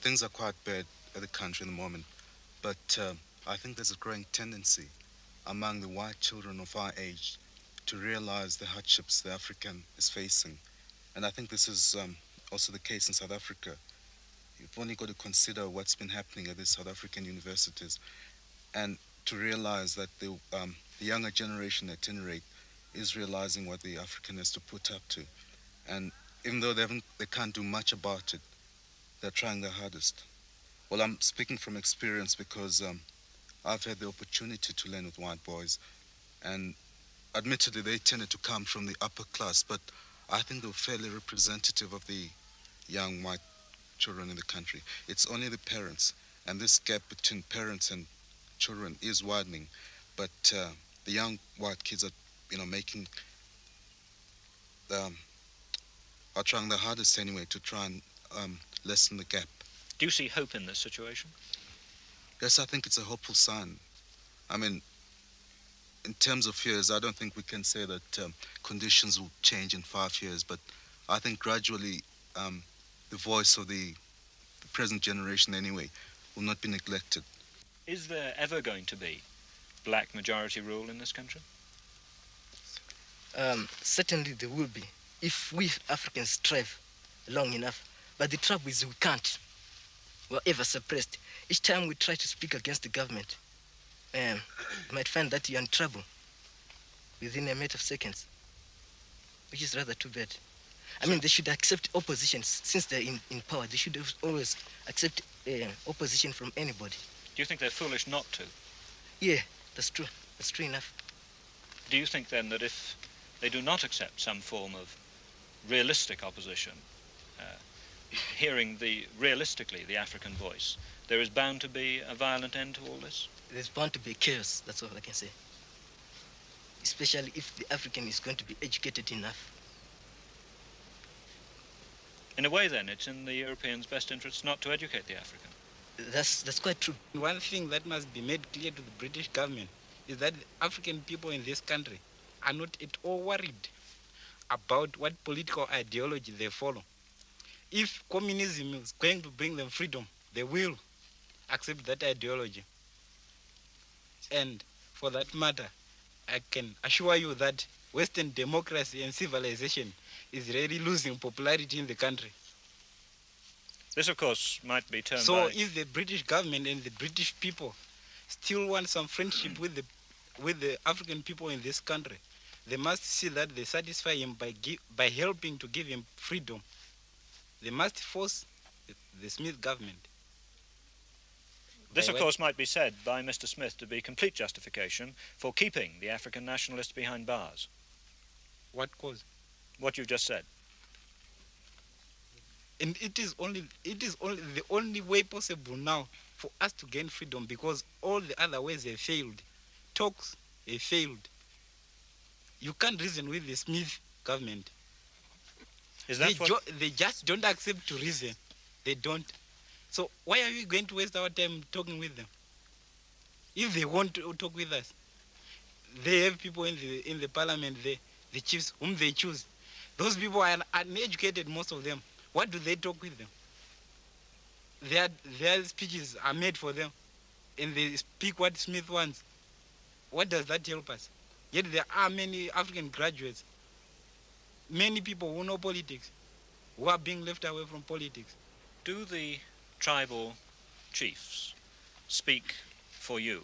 things are quite bad at the country in the moment, but I think there's a growing tendency among the white children of our age to realize the hardships the African is facing. And I think this is also the case in South Africa. You've only got to consider what's been happening at the South African universities and to realize that the younger generation at any rate is realizing what the African has to put up to. And even though they can't do much about it, they're trying their hardest. Well, I'm speaking from experience because I've had the opportunity to learn with white boys, and admittedly they tended to come from the upper class, but I think they were fairly representative of the young white children in the country. It's only the parents, and this gap between parents and children is widening, but the young white kids are, making, um, are trying their hardest anyway to try and lessen the gap. Do you see hope in this situation? Yes, I think it's a hopeful sign. I mean, in terms of years, I don't think we can say that conditions will change in 5 years, but I think gradually the voice of the present generation anyway will not be neglected. Is there ever going to be black majority rule in this country? Certainly there will be, if we Africans strive long enough. But the trouble is we can't. We're ever suppressed. Each time we try to speak against the government, you might find that you're in trouble within a matter of seconds, which is rather too bad. I mean, they should accept opposition. Since they're in power, they should always accept opposition from anybody. Do you think they're foolish not to? Yeah, that's true. That's true enough. Do you think then that if they do not accept some form of realistic opposition, hearing realistically the African voice, there is bound to be a violent end to all this? There's bound to be chaos, that's all I can say. Especially if the African is going to be educated enough. In a way then, it's in the Europeans' best interests not to educate the African. That's quite true. One thing that must be made clear to the British government is that the African people in this country are not at all worried about what political ideology they follow. If communism is going to bring them freedom, they will accept that ideology. And for that matter, I can assure you that Western democracy and civilization is really losing popularity in the country. This, of course, might be turned So if the British government and the British people still want some friendship with the African people in this country, they must see that they satisfy him by helping to give him freedom. They must force the Smith government. This, of course, might be said by Mr. Smith to be complete justification for keeping the African nationalists behind bars. What cause? What you've just said. And it is only the only way possible now for us to gain freedom, because all the other ways have failed. Talks have failed. You can't reason with the Smith government. Is that they just don't accept to reason. They don't. So why are we going to waste our time talking with them? If they want to talk with us, they have people in the parliament, the chiefs whom they choose. Those people are uneducated, most of them. What do they talk with them? Their speeches are made for them, and they speak what Smith wants. What does that help us? Yet there are many African graduates, many people who know politics, who are being left away from politics. Do the tribal chiefs speak for you?